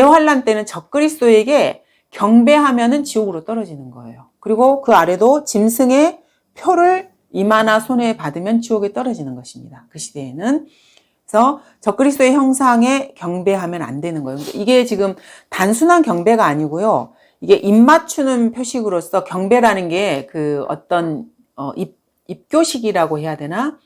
대환란 때는 적그리스도에게 경배하면은 지옥으로 떨어지는 거예요. 그리고 그 아래도 짐승의 표를 이마나 손에 받으면 지옥에 떨어지는 것입니다. 그 시대에는. 그래서 적그리스도의 형상에 경배하면 안 되는 거예요. 이게 지금 단순한 경배가 아니고요. 이게 입맞추는 표식으로서 경배라는 게 그 어떤 입교식이라고 해야 되나?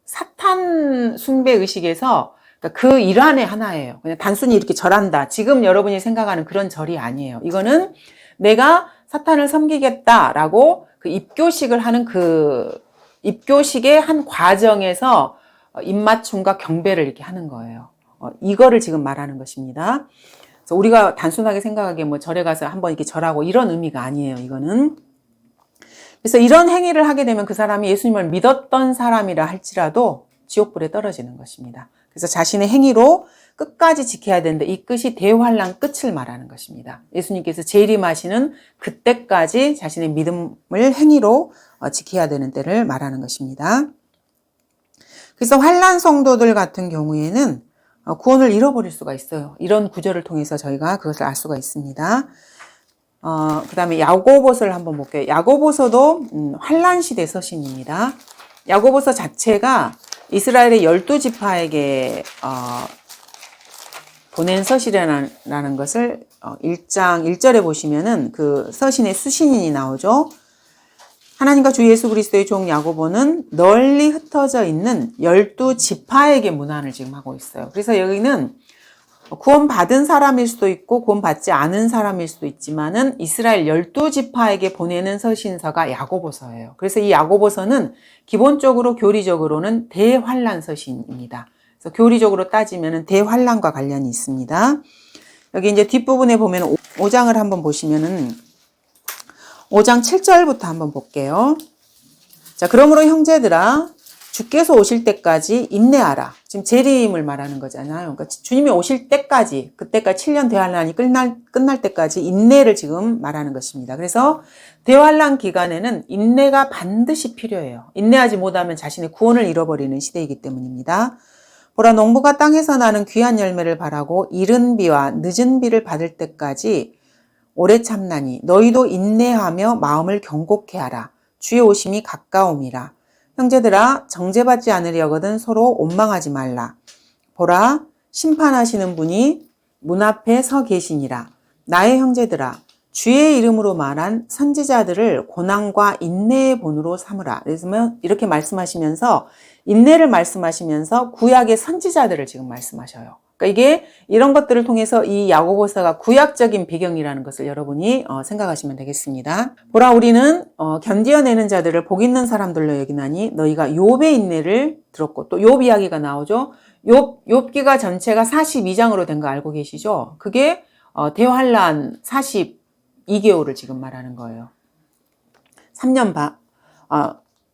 사탄 숭배 의식에서 그 일환의 하나예요. 그냥 단순히 이렇게 절한다. 지금 여러분이 생각하는 그런 절이 아니에요. 이거는 내가 사탄을 섬기겠다라고 그 입교식을 하는 그 입교식의 한 과정에서 입맞춤과 경배를 이렇게 하는 거예요. 이거를 지금 말하는 것입니다. 그래서 우리가 단순하게 생각하기에 뭐 절에 가서 한번 이렇게 절하고 이런 의미가 아니에요. 이거는. 그래서 이런 행위를 하게 되면 그 사람이 예수님을 믿었던 사람이라 할지라도 지옥불에 떨어지는 것입니다. 그래서 자신의 행위로 끝까지 지켜야 되는데 이 끝이 대환란 끝을 말하는 것입니다. 예수님께서 재림하시는 그때까지 자신의 믿음을 행위로 지켜야 되는 때를 말하는 것입니다. 그래서 환란 성도들 같은 경우에는 구원을 잃어버릴 수가 있어요. 이런 구절을 통해서 저희가 그것을 알 수가 있습니다. 그 다음에 야고보서를 한번 볼게요. 야고보서도 환란 시대 서신입니다. 야고보서 자체가 이스라엘의 12지파에게 보낸 서신이라는 것을 1장 1절에 보시면은 그 서신의 수신인이 나오죠. 하나님과 주 예수 그리스도의 종 야고보는 널리 흩어져 있는 12지파에게 문안을 지금 하고 있어요. 그래서 여기는 구원받은 사람일 수도 있고 구원받지 않은 사람일 수도 있지만은 이스라엘 12지파에게 보내는 서신서가 야고보서예요. 그래서 이 야고보서는 기본적으로 교리적으로는 대환란 서신입니다. 그래서 교리적으로 따지면은 대환란과 관련이 있습니다. 여기 이제 뒷부분에 보면 5장을 한번 보시면은 5장 7절부터 한번 볼게요. 자, 그러므로 형제들아 주께서 오실 때까지 인내하라. 지금 재림을 말하는 거잖아요. 그러니까 주님이 오실 때까지, 그때까지 7년 대환란이 끝날 때까지 인내를 지금 말하는 것입니다. 그래서 대환란 기간에는 인내가 반드시 필요해요. 인내하지 못하면 자신의 구원을 잃어버리는 시대이기 때문입니다. 보라, 농부가 땅에서 나는 귀한 열매를 바라고 이른 비와 늦은 비를 받을 때까지 오래 참나니 너희도 인내하며 마음을 경고케 하라. 주의 오심이 가까움이라. 형제들아 정죄받지 않으려거든 서로 원망하지 말라. 보라, 심판하시는 분이 문 앞에 서 계시니라. 나의 형제들아 주의 이름으로 말한 선지자들을 고난과 인내의 본으로 삼으라. 그래서 이렇게 말씀하시면서 인내를 말씀하시면서 구약의 선지자들을 지금 말씀하셔요. 그러니까 이게 이런 것들을 통해서 이 야고보서가 구약적인 배경이라는 것을 여러분이 생각하시면 되겠습니다. 보라, 우리는 견디어내는 자들을 복 있는 사람들로 여기나니 너희가 욥의 인내를 들었고, 또 욥 이야기가 나오죠. 욥기가 전체가 42장으로 된 거 알고 계시죠? 그게 대환란 42개월을 지금 말하는 거예요. 3년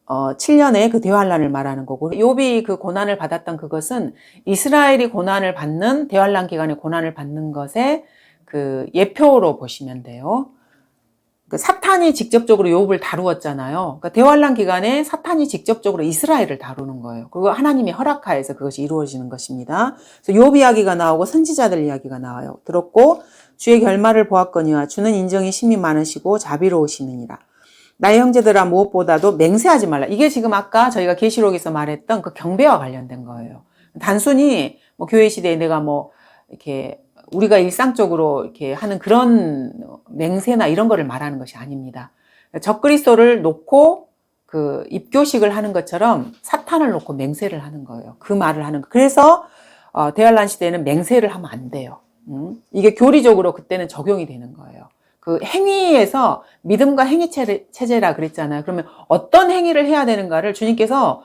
7년의 그 대환란을 말하는 거고, 욥이 그 고난을 받았던 그것은 이스라엘이 고난을 받는, 대환란 기간에 고난을 받는 것의 그 예표로 보시면 돼요. 그 사탄이 직접적으로 욥을 다루었잖아요. 그러니까 대환란 기간에 사탄이 직접적으로 이스라엘을 다루는 거예요. 그거 하나님의 허락하에서 그것이 이루어지는 것입니다. 그래서 욥 이야기가 나오고 선지자들 이야기가 나와요. 들었고 주의 결말을 보았거니와 주는 인정이 심히 많으시고 자비로우시느니라. 나의 형제들아 무엇보다도 맹세하지 말라. 이게 지금 아까 저희가 계시록에서 말했던 그 경배와 관련된 거예요. 단순히 뭐 교회 시대에 내가 뭐 이렇게 우리가 일상적으로 이렇게 하는 그런 맹세나 이런 거를 말하는 것이 아닙니다. 적그리스도를 놓고 그 입교식을 하는 것처럼 사탄을 놓고 맹세를 하는 거예요. 그 말을 하는 거. 그래서 대환란 시대에는 맹세를 하면 안 돼요. 이게 교리적으로 그때는 적용이 되는 거예요. 그 행위에서 믿음과 행위 체제라 그랬잖아요. 그러면 어떤 행위를 해야 되는가를 주님께서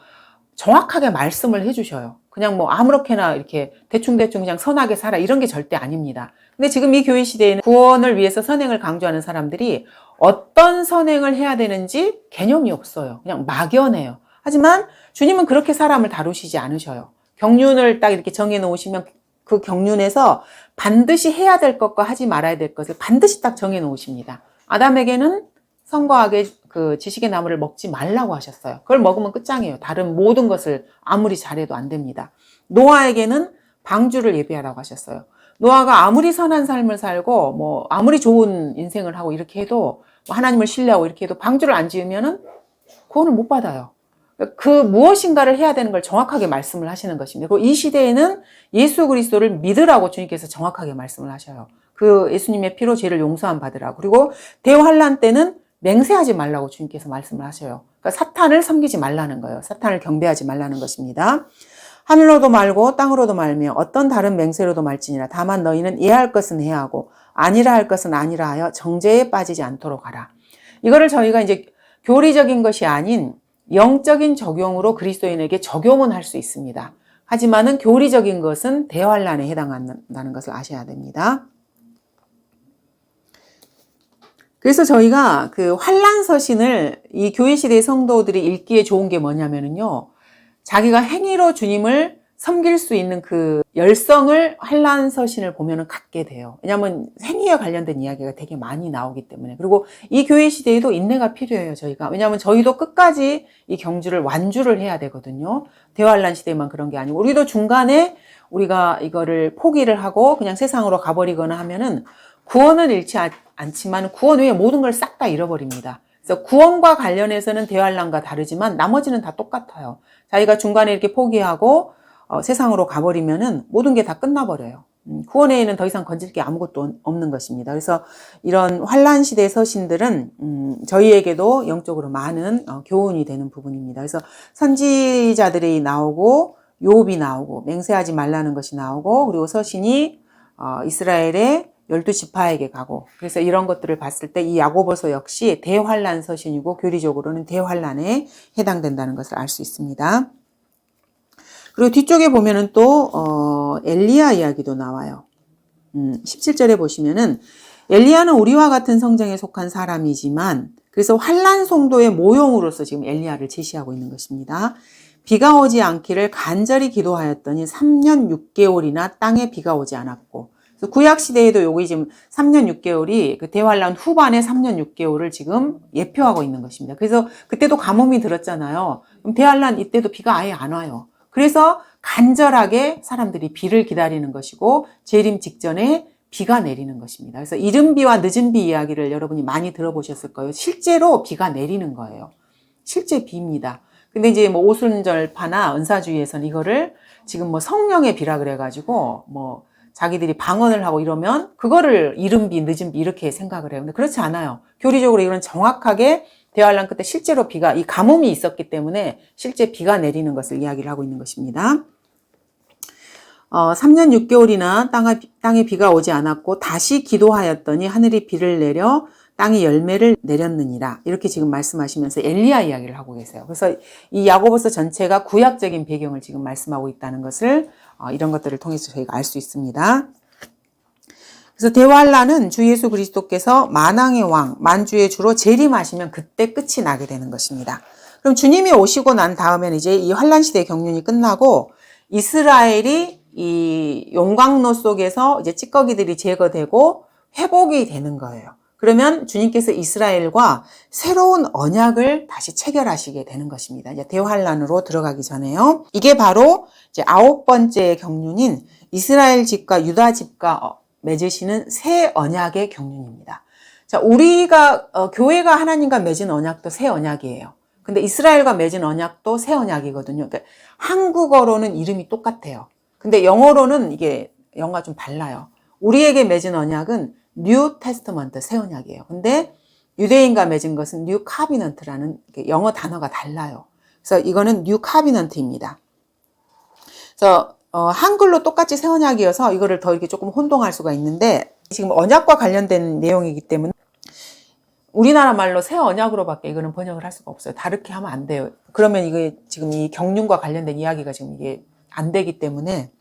정확하게 말씀을 해주셔요. 그냥 뭐 아무렇게나 이렇게 대충대충 그냥 선하게 살아 이런 게 절대 아닙니다. 근데 지금 이 교회 시대에는 구원을 위해서 선행을 강조하는 사람들이 어떤 선행을 해야 되는지 개념이 없어요. 그냥 막연해요. 하지만 주님은 그렇게 사람을 다루시지 않으셔요. 경륜을 딱 이렇게 정해 놓으시면 그 경륜에서 반드시 해야 될 것과 하지 말아야 될 것을 반드시 딱 정해 놓으십니다. 아담에게는 선과 악의 그 지식의 나무를 먹지 말라고 하셨어요. 그걸 먹으면 끝장이에요. 다른 모든 것을 아무리 잘해도 안 됩니다. 노아에게는 방주를 예비하라고 하셨어요. 노아가 아무리 선한 삶을 살고 뭐 아무리 좋은 인생을 하고 이렇게 해도 뭐 하나님을 신뢰하고 이렇게 해도 방주를 안 지으면은 구원을 못 받아요. 그 무엇인가를 해야 되는 걸 정확하게 말씀을 하시는 것입니다. 그리고 이 시대에는 예수 그리스도를 믿으라고 주님께서 정확하게 말씀을 하셔요. 그 예수님의 피로 죄를 용서함 받으라고. 그리고 대환란 때는 맹세하지 말라고 주님께서 말씀을 하셔요. 그러니까 사탄을 섬기지 말라는 거예요. 사탄을 경배하지 말라는 것입니다. 하늘로도 말고 땅으로도 말며 어떤 다른 맹세로도 말지니라. 다만 너희는 예할 것은 해하고 아니라 할 것은 아니라 하여 정죄에 빠지지 않도록 하라. 이거를 저희가 이제 교리적인 것이 아닌 영적인 적용으로 그리스도인에게 적용은 할 수 있습니다. 하지만은 교리적인 것은 대환란에 해당한다는 것을 아셔야 됩니다. 그래서 저희가 그 환란 서신을 이 교회 시대의 성도들이 읽기에 좋은 게 뭐냐면은요. 자기가 행위로 주님을 섬길 수 있는 그 열성을 환란 서신을 보면은 갖게 돼요. 왜냐하면 행위에 관련된 이야기가 되게 많이 나오기 때문에. 그리고 이 교회 시대에도 인내가 필요해요, 저희가. 왜냐하면 저희도 끝까지 이 경주를 완주를 해야 되거든요. 대환란 시대만 그런 게 아니고 우리도 중간에 우리가 이거를 포기를 하고 그냥 세상으로 가버리거나 하면은 구원은 잃지 않지만 구원 외에 모든 걸 싹 다 잃어버립니다. 그래서 구원과 관련해서는 대환란과 다르지만 나머지는 다 똑같아요. 자기가 중간에 이렇게 포기하고 세상으로 가버리면은 모든 게 다 끝나버려요. 구원 외에는 더 이상 건질 게 아무것도 없는 것입니다. 그래서 이런 환란 시대 서신들은 저희에게도 영적으로 많은 교훈이 되는 부분입니다. 그래서 선지자들이 나오고 욥이 나오고 맹세하지 말라는 것이 나오고 그리고 서신이 이스라엘의 12지파에게 가고 그래서 이런 것들을 봤을 때 이 야고보서 역시 대환란 서신이고 교리적으로는 대환란에 해당된다는 것을 알 수 있습니다. 그리고 뒤쪽에 보면은 또 엘리야 이야기도 나와요. 17절에 보시면은 엘리야는 우리와 같은 성정에 속한 사람이지만 그래서 환란 송도의 모형으로서 지금 엘리야를 제시하고 있는 것입니다. 비가 오지 않기를 간절히 기도하였더니 3년 6개월이나 땅에 비가 오지 않았고 구약 시대에도 여기 지금 3년 6개월이 그 대환란 후반에 3년 6개월을 지금 예표하고 있는 것입니다. 그래서 그때도 가뭄이 들었잖아요. 그럼 대환란 이때도 비가 아예 안 와요. 그래서 간절하게 사람들이 비를 기다리는 것이고 재림 직전에 비가 내리는 것입니다. 그래서 이른 비와 늦은 비 이야기를 여러분이 많이 들어보셨을 거예요. 실제로 비가 내리는 거예요. 실제 비입니다. 근데 이제 뭐 오순절파나 은사주의에서는 이거를 지금 뭐 성령의 비라 그래가지고 뭐 자기들이 방언을 하고 이러면 그거를 이른 비, 늦은 비 이렇게 생각을 해요. 근데 그렇지 않아요. 교리적으로 이건 정확하게 대환란 끝에 실제로 비가 이 가뭄이 있었기 때문에 실제 비가 내리는 것을 이야기를 하고 있는 것입니다. 3년 6개월이나 땅에 비가 오지 않았고 다시 기도하였더니 하늘이 비를 내려 땅이 열매를 내렸느니라. 이렇게 지금 말씀하시면서 엘리야 이야기를 하고 계세요. 그래서 이 야고보서 전체가 구약적인 배경을 지금 말씀하고 있다는 것을 이런 것들을 통해서 저희가 알 수 있습니다. 그래서 대환란은 주 예수 그리스도께서 만왕의 왕, 만주의 주로 재림하시면 그때 끝이 나게 되는 것입니다. 그럼 주님이 오시고 난 다음에는 이제 이 환란 시대의 경륜이 끝나고 이스라엘이 이 용광로 속에서 이제 찌꺼기들이 제거되고 회복이 되는 거예요. 그러면 주님께서 이스라엘과 새로운 언약을 다시 체결하시게 되는 것입니다. 이제 대환란으로 들어가기 전에요. 이게 바로 이제 9번째 경륜인 이스라엘 집과 유다 집과 맺으시는 새 언약의 경륜입니다. 자, 우리가 교회가 하나님과 맺은 언약도 새 언약이에요. 근데 이스라엘과 맺은 언약도 새 언약이거든요. 그러니까 한국어로는 이름이 똑같아요. 근데 영어로는 이게 영어가 좀 달라요. 우리에게 맺은 언약은 뉴 테스트먼트, 새 언약이에요. 근데 유대인과 맺은 것은 뉴 카비넌트라는 영어 단어가 달라요. 그래서 이거는 뉴 카비넌트입니다. 그래서 한글로 똑같이 새 언약이어서 이거를 더 이렇게 조금 혼동할 수가 있는데 지금 언약과 관련된 내용이기 때문에 우리나라 말로 새 언약으로밖에 이거는 번역을 할 수가 없어요. 다르게 하면 안 돼요. 그러면 이게 지금 이 경륜과 관련된 이야기가 지금 이게 안 되기 때문에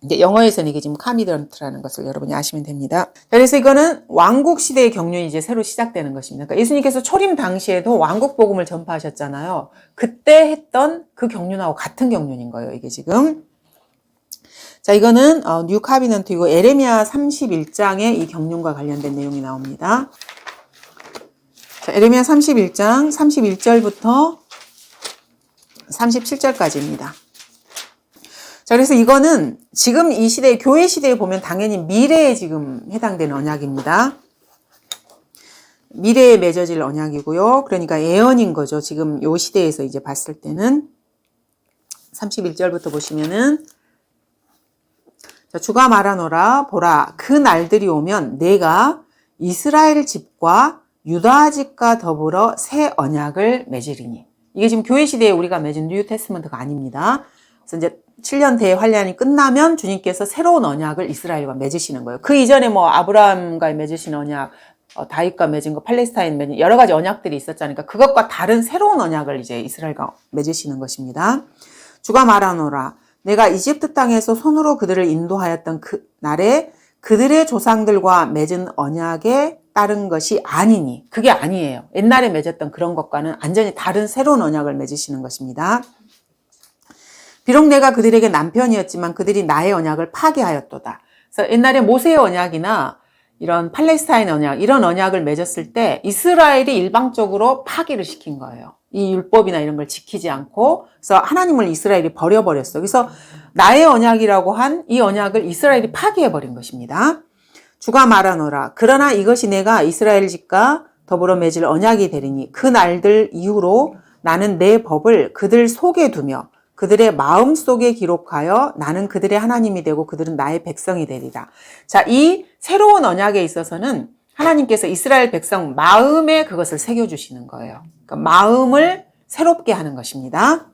이제 영어에서는 이게 지금 카미던트라는 것을 여러분이 아시면 됩니다. 그래서 이거는 왕국 시대의 경륜이 이제 새로 시작되는 것입니다. 그러니까 예수님께서 초림 당시에도 왕국 복음을 전파하셨잖아요. 그때 했던 그 경륜하고 같은 경륜인 거예요. 이게 지금. 자, 이거는 뉴 카비넌트이고 에레미야 31장에 이 경륜과 관련된 내용이 나옵니다. 자, 에레미야 31장 31절부터 37절까지입니다. 자, 그래서 이거는 지금 이 시대에, 교회 시대에 보면 당연히 미래에 지금 해당되는 언약입니다. 미래에 맺어질 언약이고요. 그러니까 예언인 거죠. 지금 요 시대에서 이제 봤을 때는. 31절부터 보시면은, 자, 주가 말하노라, 보라, 그 날들이 오면 내가 이스라엘 집과 유다 집과 더불어 새 언약을 맺으리니. 이게 지금 교회 시대에 우리가 맺은 뉴 테스트먼트가 아닙니다. 그래서 이제 7년 대환란이 끝나면 주님께서 새로운 언약을 이스라엘과 맺으시는 거예요. 그 이전에 뭐 아브라함과 맺으신 언약, 다윗과 맺은 거, 팔레스타인 맺은 여러 가지 언약들이 있었잖아요. 그러니까 그것과 다른 새로운 언약을 이제 이스라엘과 맺으시는 것입니다. 주가 말하노라, 내가 이집트 땅에서 손으로 그들을 인도하였던 그 날에 그들의 조상들과 맺은 언약에 따른 것이 아니니, 그게 아니에요. 옛날에 맺었던 그런 것과는 완전히 다른 새로운 언약을 맺으시는 것입니다. 비록 내가 그들에게 남편이었지만 그들이 나의 언약을 파괴하였도다. 그래서 옛날에 모세의 언약이나 이런 팔레스타인 언약, 이런 언약을 맺었을 때 이스라엘이 일방적으로 파기를 시킨 거예요. 이 율법이나 이런 걸 지키지 않고, 그래서 하나님을 이스라엘이 버려버렸어. 그래서 나의 언약이라고 한 이 언약을 이스라엘이 파기해버린 것입니다. 주가 말하노라, 그러나 이것이 내가 이스라엘 집과 더불어 맺을 언약이 되리니 그 날들 이후로 나는 내 법을 그들 속에 두며 그들의 마음 속에 기록하여 나는 그들의 하나님이 되고 그들은 나의 백성이 되리라. 자, 이 새로운 언약에 있어서는 하나님께서 이스라엘 백성 마음에 그것을 새겨주시는 거예요. 그러니까 마음을 새롭게 하는 것입니다.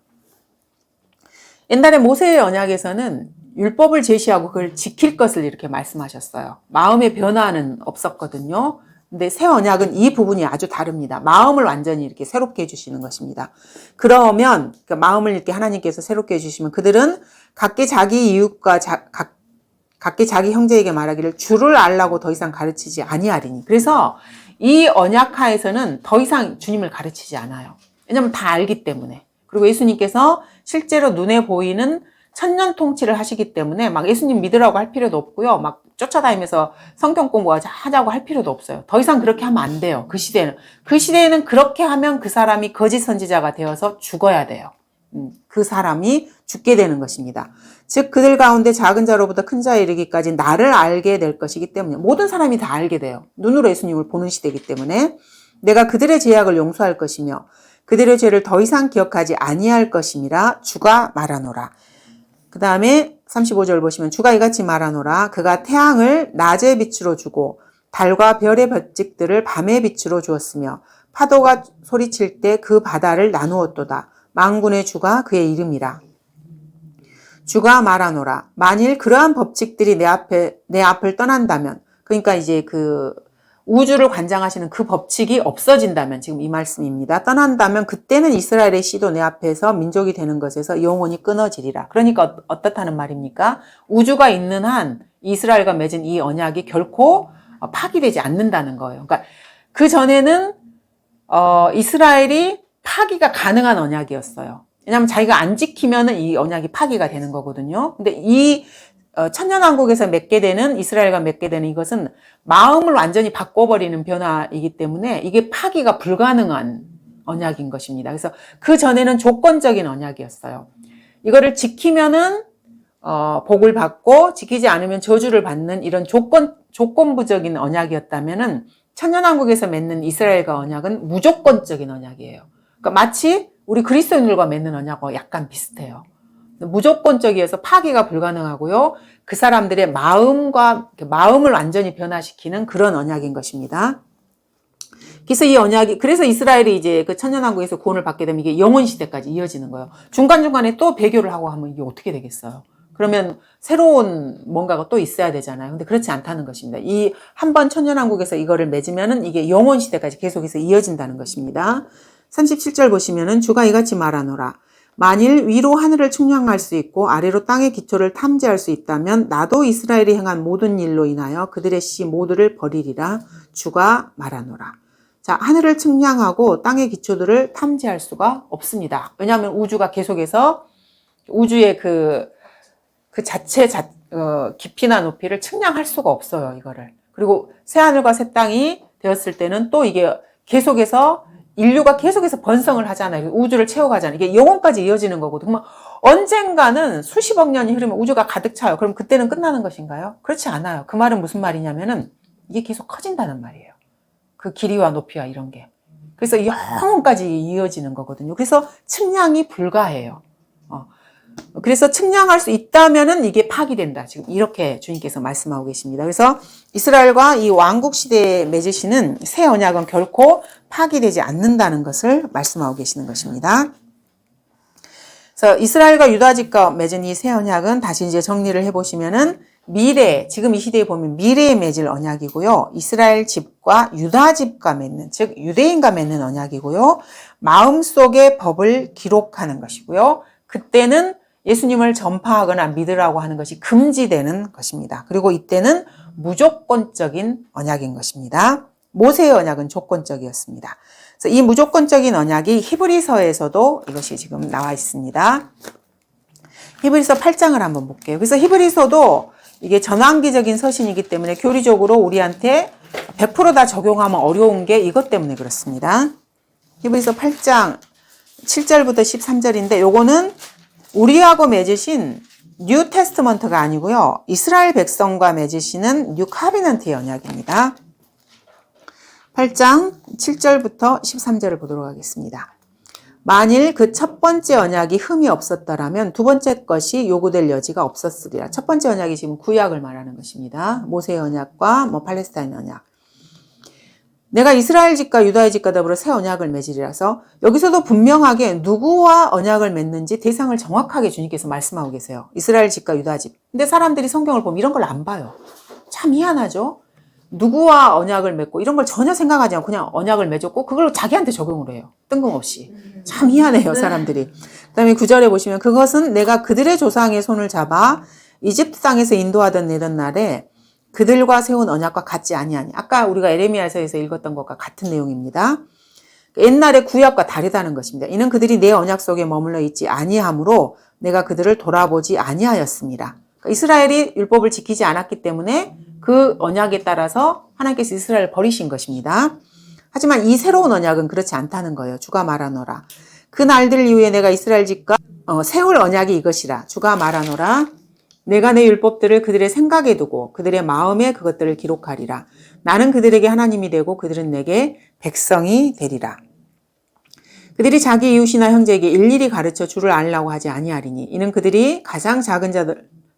옛날에 모세의 언약에서는 율법을 제시하고 그걸 지킬 것을 이렇게 말씀하셨어요. 마음의 변화는 없었거든요. 근데 새 언약은 이 부분이 아주 다릅니다. 마음을 완전히 이렇게 새롭게 해주시는 것입니다. 그러면 그러니까 마음을 이렇게 하나님께서 새롭게 해주시면 그들은 각기 자기 이웃과 각기 자기 형제에게 말하기를 주를 알라고 더 이상 가르치지 아니하리니. 그래서 이 언약하에서는 더 이상 주님을 가르치지 않아요. 왜냐하면 다 알기 때문에. 그리고 예수님께서 실제로 눈에 보이는 천년 통치를 하시기 때문에 막 예수님 믿으라고 할 필요도 없고요. 막 쫓아다니면서 성경 공부하자고 할 필요도 없어요. 더 이상 그렇게 하면 안 돼요. 그 시대에는. 그 시대에는 그렇게 하면 그 사람이 거짓 선지자가 되어서 죽어야 돼요. 그 사람이 죽게 되는 것입니다. 즉 그들 가운데 작은 자로부터 큰 자에 이르기까지 나를 알게 될 것이기 때문에 모든 사람이 다 알게 돼요. 눈으로 예수님을 보는 시대이기 때문에 내가 그들의 죄악을 용서할 것이며 그들의 죄를 더 이상 기억하지 아니할 것임이라 주가 말하노라. 그 다음에 35절 보시면 주가 이같이 말하노라. 그가 태양을 낮의 빛으로 주고 달과 별의 별직들을 밤의 빛으로 주었으며 파도가 소리칠 때 그 바다를 나누었도다. 만군의 주가 그의 이름이라. 주가 말하노라. 만일 그러한 법칙들이 내 앞을 떠난다면, 그러니까 이제 그 우주를 관장하시는 그 법칙이 없어진다면, 지금 이 말씀입니다. 떠난다면 그때는 이스라엘의 씨도 내 앞에서 민족이 되는 것에서 영원히 끊어지리라. 그러니까 어떻다는 말입니까? 우주가 있는 한 이스라엘과 맺은 이 언약이 결코 파기되지 않는다는 거예요. 그러니까 그 전에는 이스라엘이 파기가 가능한 언약이었어요. 왜냐하면 자기가 안 지키면은 이 언약이 파기가 되는 거거든요. 근데 이 천년왕국에서 맺게 되는, 이스라엘과 맺게 되는 이것은 마음을 완전히 바꿔버리는 변화이기 때문에 이게 파기가 불가능한 언약인 것입니다. 그래서 그 전에는 조건적인 언약이었어요. 이거를 지키면은 복을 받고 지키지 않으면 저주를 받는 이런 조건부적인 언약이었다면은 천년왕국에서 맺는 이스라엘과 언약은 무조건적인 언약이에요. 그러니까 마치 우리 그리스도인들과 맺는 언약과 약간 비슷해요. 무조건적이어서 파기가 불가능하고요. 그 사람들의 마음을 완전히 변화시키는 그런 언약인 것입니다. 그래서 이 언약이, 그래서 이스라엘이 이제 그 천년왕국에서 구원을 받게 되면 이게 영원 시대까지 이어지는 거예요. 중간중간에 또 배교를 하고 하면 이게 어떻게 되겠어요? 그러면 새로운 뭔가가 또 있어야 되잖아요. 근데 그렇지 않다는 것입니다. 이 한 번 천년왕국에서 이거를 맺으면은 이게 영원 시대까지 계속해서 이어진다는 것입니다. 37절 보시면은 주가 이같이 말하노라. 만일 위로 하늘을 측량할 수 있고 아래로 땅의 기초를 탐지할 수 있다면 나도 이스라엘이 행한 모든 일로 인하여 그들의 씨 모두를 버리리라. 주가 말하노라. 자, 하늘을 측량하고 땅의 기초들을 탐지할 수가 없습니다. 왜냐하면 우주가 계속해서 우주의 그 자체 깊이나 높이를 측량할 수가 없어요, 이거를. 그리고 새 하늘과 새 땅이 되었을 때는 또 이게 계속해서 인류가 계속해서 번성을 하잖아요. 우주를 채워가잖아요. 이게 영혼까지 이어지는 거거든요. 언젠가는 수십억 년이 흐르면 우주가 가득 차요. 그럼 그때는 끝나는 것인가요? 그렇지 않아요. 그 말은 무슨 말이냐면은 이게 계속 커진다는 말이에요. 그 길이와 높이와 이런 게. 그래서 영원까지 이어지는 거거든요. 그래서 측량이 불가해요. 그래서 측량할 수 있다면은 이게 파기된다. 지금 이렇게 주님께서 말씀하고 계십니다. 그래서 이스라엘과 이 왕국 시대에 맺으시는 새 언약은 결코 파기되지 않는다는 것을 말씀하고 계시는 것입니다. 그래서 이스라엘과 유다 집과 맺은 이 새 언약은 다시 이제 정리를 해보시면은 미래, 지금 이 시대에 보면 미래에 맺을 언약이고요. 이스라엘 집과 유다 집과 맺는, 즉 유대인과 맺는 언약이고요. 마음속의 법을 기록하는 것이고요. 그때는 예수님을 전파하거나 믿으라고 하는 것이 금지되는 것입니다. 그리고 이때는 무조건적인 언약인 것입니다. 모세의 언약은 조건적이었습니다. 그래서 이 무조건적인 언약이 히브리서에서도 이것이 지금 나와 있습니다. 히브리서 8장을 한번 볼게요. 그래서 히브리서도 이게 전환기적인 서신이기 때문에 교리적으로 우리한테 100% 다 적용하면 어려운 게 이것 때문에 그렇습니다. 히브리서 8장 7절부터 13절인데 요거는 우리하고 맺으신 뉴 테스트먼트가 아니고요. 이스라엘 백성과 맺으시는 뉴 카비넌트의 언약입니다. 8장 7절부터 13절을 보도록 하겠습니다. 만일 그 첫 번째 언약이 흠이 없었더라면 두 번째 것이 요구될 여지가 없었으리라. 첫 번째 언약이 지금 구약을 말하는 것입니다. 모세의 언약과 팔레스타인 언약. 내가 이스라엘 집과 유다의 집과 더불어 새 언약을 맺으리라서 여기서도 분명하게 누구와 언약을 맺는지 대상을 정확하게 주님께서 말씀하고 계세요. 이스라엘 집과 유다 집. 근데 사람들이 성경을 보면 이런 걸 안 봐요. 참 희한하죠? 누구와 언약을 맺고 이런 걸 전혀 생각하지 않고 그냥 언약을 맺었고 그걸 자기한테 적용을 해요. 뜬금없이. 참 희한해요, 사람들이. 그 다음에 9절에 보시면 그것은 내가 그들의 조상의 손을 잡아 이집트 땅에서 인도하던 내던 날에 그들과 세운 언약과 같지 아니하니. 아까 우리가 에레미야서에서 읽었던 것과 같은 내용입니다. 옛날의 구약과 다르다는 것입니다. 이는 그들이 내 언약 속에 머물러 있지 아니하므로 내가 그들을 돌아보지 아니하였습니다. 그러니까 이스라엘이 율법을 지키지 않았기 때문에 그 언약에 따라서 하나님께서 이스라엘을 버리신 것입니다. 하지만 이 새로운 언약은 그렇지 않다는 거예요. 주가 말하노라. 그 날들 이후에 내가 이스라엘 집과 세울 언약이 이것이라. 주가 말하노라. 내가 내 율법들을 그들의 생각에 두고 그들의 마음에 그것들을 기록하리라. 나는 그들에게 하나님이 되고 그들은 내게 백성이 되리라. 그들이 자기 이웃이나 형제에게 일일이 가르쳐 주를 알라고 하지 아니하리니 이는 그들이 가장 작은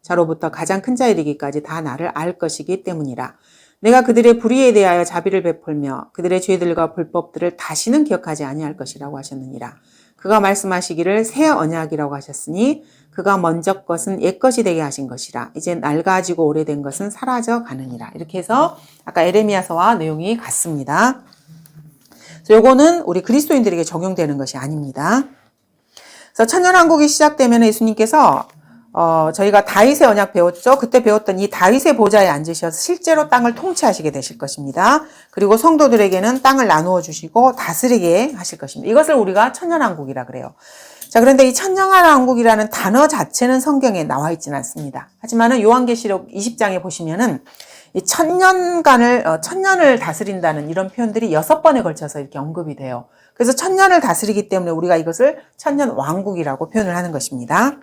자로부터 가장 큰 자에 이르기까지 다 나를 알 것이기 때문이라. 내가 그들의 불의에 대하여 자비를 베풀며 그들의 죄들과 불법들을 다시는 기억하지 아니할 것이라고 하셨느니라. 그가 말씀하시기를 새 언약이라고 하셨으니 그가 먼저 것은 옛 것이 되게 하신 것이라. 이제 낡아지고 오래된 것은 사라져 가느니라. 이렇게 해서 아까 에레미야서와 내용이 같습니다. 요거는 우리 그리스도인들에게 적용되는 것이 아닙니다. 그래서 천년왕국이 시작되면 예수님께서 저희가 다윗의 언약 배웠죠. 그때 배웠던 이 다윗의 보좌에 앉으셔서 실제로 땅을 통치하시게 되실 것입니다. 그리고 성도들에게는 땅을 나누어 주시고 다스리게 하실 것입니다. 이것을 우리가 천년왕국이라 그래요. 자, 그런데 이 천년왕국이라는 단어 자체는 성경에 나와 있지는 않습니다. 하지만은 요한계시록 20장에 보시면은 이 천년을 다스린다는 이런 표현들이 6번에 걸쳐서 이렇게 언급이 돼요. 그래서 천년을 다스리기 때문에 우리가 이것을 천년왕국이라고 표현을 하는 것입니다.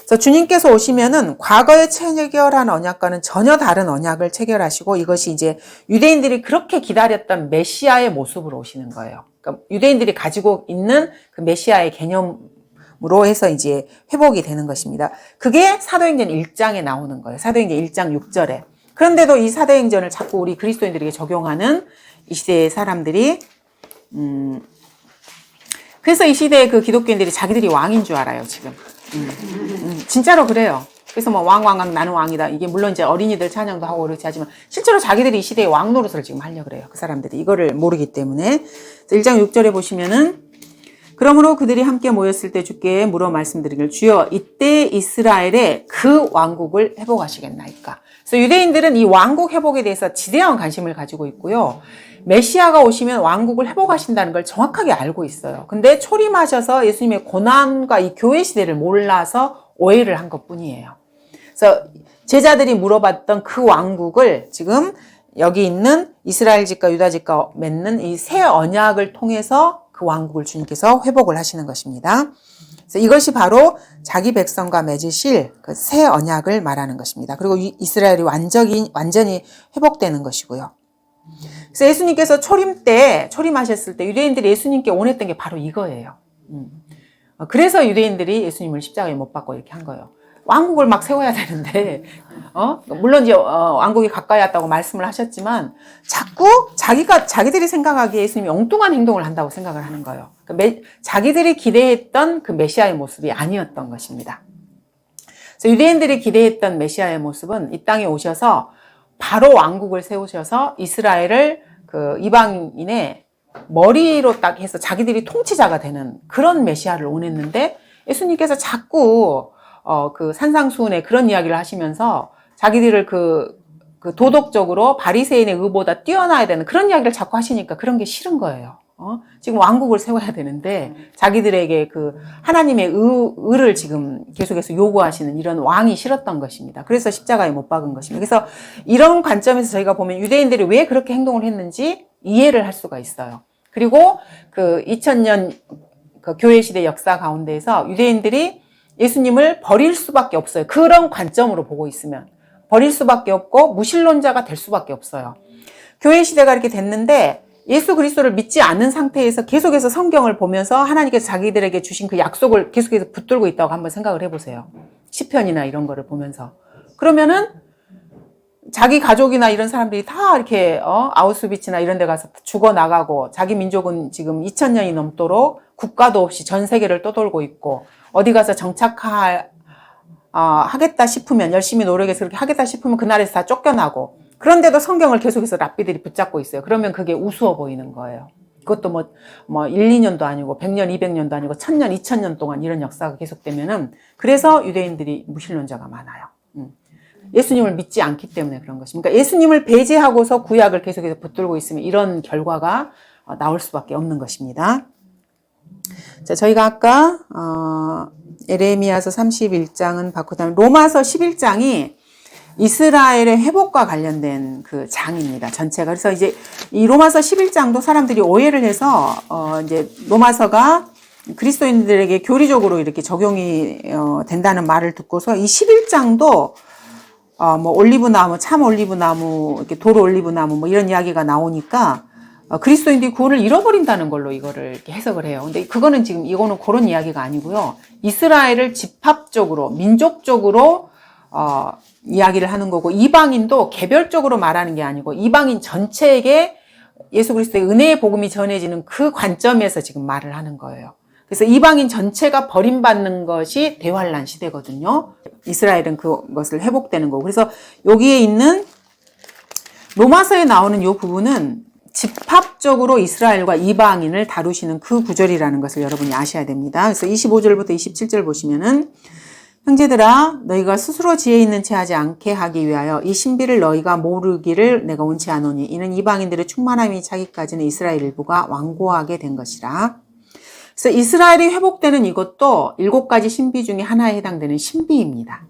그래서 주님께서 오시면은 과거에 체결한 언약과는 전혀 다른 언약을 체결하시고 이것이 이제 유대인들이 그렇게 기다렸던 메시아의 모습으로 오시는 거예요. 그러니까 유대인들이 가지고 있는 그 메시아의 개념으로 해서 이제 회복이 되는 것입니다. 그게 사도행전 1장에 나오는 거예요. 사도행전 1장 6절에. 그런데도 이 사도행전을 자꾸 우리 그리스도인들에게 적용하는 이 시대의 사람들이 그래서 이 시대의 그 기독교인들이 자기들이 왕인 줄 알아요, 지금. 진짜로 그래요. 그래서 뭐 왕 나는 왕이다. 이게 물론 이제 어린이들 찬양도 하고 그렇지 하지만 실제로 자기들이 이 시대의 왕 노릇을 지금 하려고 그래요. 그 사람들이 이거를 모르기 때문에. 1장 6절에 보시면은 그러므로 그들이 함께 모였을 때 주께 물어 말씀드리길 주여 이때 이스라엘의 그 왕국을 회복하시겠나이까. 그래서 유대인들은 이 왕국 회복에 대해서 지대한 관심을 가지고 있고요. 메시아가 오시면 왕국을 회복하신다는 걸 정확하게 알고 있어요. 근데 초림하셔서 예수님의 고난과 이 교회 시대를 몰라서 오해를 한 것뿐이에요. 그래서 제자들이 물어봤던 그 왕국을 지금 여기 있는 이스라엘 집과 유다 집과 맺는 이 새 언약을 통해서 그 왕국을 주님께서 회복을 하시는 것입니다. 그래서 이것이 바로 자기 백성과 맺으실 그 새 언약을 말하는 것입니다. 그리고 이스라엘이 완전히 회복되는 것이고요. 그래서 예수님께서 초림하셨을 때 유대인들이 예수님께 원했던 게 바로 이거예요. 그래서 유대인들이 예수님을 십자가에 못 박고 이렇게 한 거예요. 왕국을 막 세워야 되는데, 물론 이제 왕국이 가까이 왔다고 말씀을 하셨지만, 자꾸 자기들이 생각하기에 예수님이 엉뚱한 행동을 한다고 생각을 하는 거예요. 자기들이 기대했던 그 메시아의 모습이 아니었던 것입니다. 그래서 유대인들이 기대했던 메시아의 모습은 이 땅에 오셔서 바로 왕국을 세우셔서 이스라엘을 그 이방인의 머리로 딱 해서 자기들이 통치자가 되는 그런 메시아를 원했는데, 예수님께서 자꾸 그 산상수훈에 그런 이야기를 하시면서 자기들을 그 도덕적으로 바리새인의 의보다 뛰어나야 되는 그런 이야기를 자꾸 하시니까 그런 게 싫은 거예요. 지금 왕국을 세워야 되는데 자기들에게 그 하나님의 의를 지금 계속해서 요구하시는 이런 왕이 싫었던 것입니다. 그래서 십자가에 못 박은 것입니다. 그래서 이런 관점에서 저희가 보면 유대인들이 왜 그렇게 행동을 했는지 이해를 할 수가 있어요. 그리고 그 2000년 그 교회 시대 역사 가운데에서 유대인들이 예수님을 버릴 수밖에 없어요. 그런 관점으로 보고 있으면 버릴 수밖에 없고 무신론자가 될 수밖에 없어요. 교회 시대가 이렇게 됐는데 예수 그리스도를 믿지 않는 상태에서 계속해서 성경을 보면서 하나님께서 자기들에게 주신 그 약속을 계속해서 붙들고 있다고 한번 생각을 해보세요. 시편이나 이런 거를 보면서. 그러면은 자기 가족이나 이런 사람들이 다 이렇게 아우슈비츠나 이런 데 가서 죽어나가고 자기 민족은 지금 2000년이 넘도록 국가도 없이 전 세계를 떠돌고 있고 어디 가서 하겠다 싶으면 열심히 노력해서 그렇게 하겠다 싶으면 그 나라에서 다 쫓겨나고 그런데도 성경을 계속해서 랍비들이 붙잡고 있어요. 그러면 그게 우스워 보이는 거예요. 그것도 뭐 1, 2년도 아니고 100년, 200년도 아니고 1000년, 2000년 동안 이런 역사가 계속되면은 그래서 유대인들이 무신론자가 많아요. 예수님을 믿지 않기 때문에 그런 것입니다. 그러니까 예수님을 배제하고서 구약을 계속해서 붙들고 있으면 이런 결과가 나올 수밖에 없는 것입니다. 자, 저희가 아까 에레미야서 31장은 봤고 그다음에 로마서 11장이 이스라엘의 회복과 관련된 그 장입니다. 전체가. 그래서 이제 이 로마서 11장도 사람들이 오해를 해서 이제 로마서가 그리스도인들에게 교리적으로 이렇게 적용이 된다는 말을 듣고서 이 11장도 뭐 올리브나무, 참 올리브나무, 이렇게 도로 올리브나무 뭐 이런 이야기가 나오니까 그리스도인들이 구원을 잃어버린다는 걸로 이거를 이렇게 해석을 해요. 근데 이거는 그런 이야기가 아니고요. 이스라엘을 집합적으로, 민족적으로 이야기를 하는 거고 이방인도 개별적으로 말하는 게 아니고 이방인 전체에게 예수 그리스도의 은혜의 복음이 전해지는 그 관점에서 지금 말을 하는 거예요. 그래서 이방인 전체가 버림받는 것이 대환란 시대거든요. 이스라엘은 그것을 회복되는 거고. 그래서 여기에 있는 로마서에 나오는 이 부분은 집합적으로 이스라엘과 이방인을 다루시는 그 구절이라는 것을 여러분이 아셔야 됩니다. 그래서 25절부터 27절 보시면은 형제들아 너희가 스스로 지혜 있는 채 하지 않게 하기 위하여 이 신비를 너희가 모르기를 내가 원치 않으니 이는 이방인들의 충만함이 차기까지는 이스라엘 일부가 완고하게 된 것이라. 그래서 이스라엘이 회복되는 이것도 7가지 신비 중에 하나에 해당되는 신비입니다.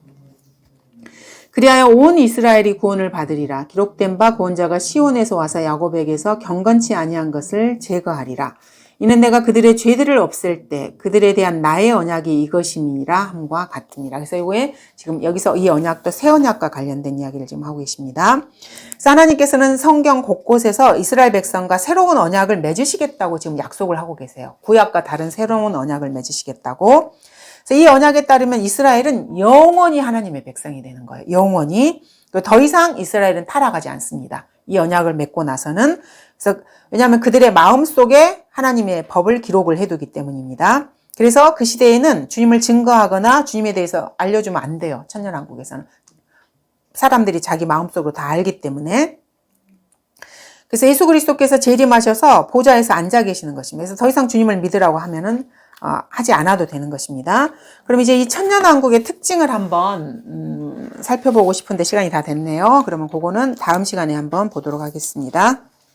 그리하여 온 이스라엘이 구원을 받으리라. 기록된 바 구원자가 시온에서 와서 야곱에게서 경건치 아니한 것을 제거하리라. 이는 내가 그들의 죄들을 없앨 때 그들에 대한 나의 언약이 이것임이라 함과 같으니라. 그래서 이거에 지금 여기서 이 언약도 새 언약과 관련된 이야기를 지금 하고 계십니다. 그래서 하나님께서는 성경 곳곳에서 이스라엘 백성과 새로운 언약을 맺으시겠다고 지금 약속을 하고 계세요. 구약과 다른 새로운 언약을 맺으시겠다고. 그래서 이 언약에 따르면 이스라엘은 영원히 하나님의 백성이 되는 거예요. 영원히. 더 이상 이스라엘은 타락하지 않습니다. 이 언약을 맺고 나서는. 그래서 왜냐하면 그들의 마음속에 하나님의 법을 기록을 해두기 때문입니다. 그래서 그 시대에는 주님을 증거하거나 주님에 대해서 알려주면 안 돼요. 천년왕국에서는. 사람들이 자기 마음속으로 다 알기 때문에. 그래서 예수 그리스도께서 재림하셔서 보좌에서 앉아 계시는 것입니다. 그래서 더 이상 주님을 믿으라고 하면은 하지 않아도 되는 것입니다. 그럼 이제 이 천년왕국의 특징을 한번 살펴보고 싶은데 시간이 다 됐네요. 그러면 그거는 다음 시간에 한번 보도록 하겠습니다.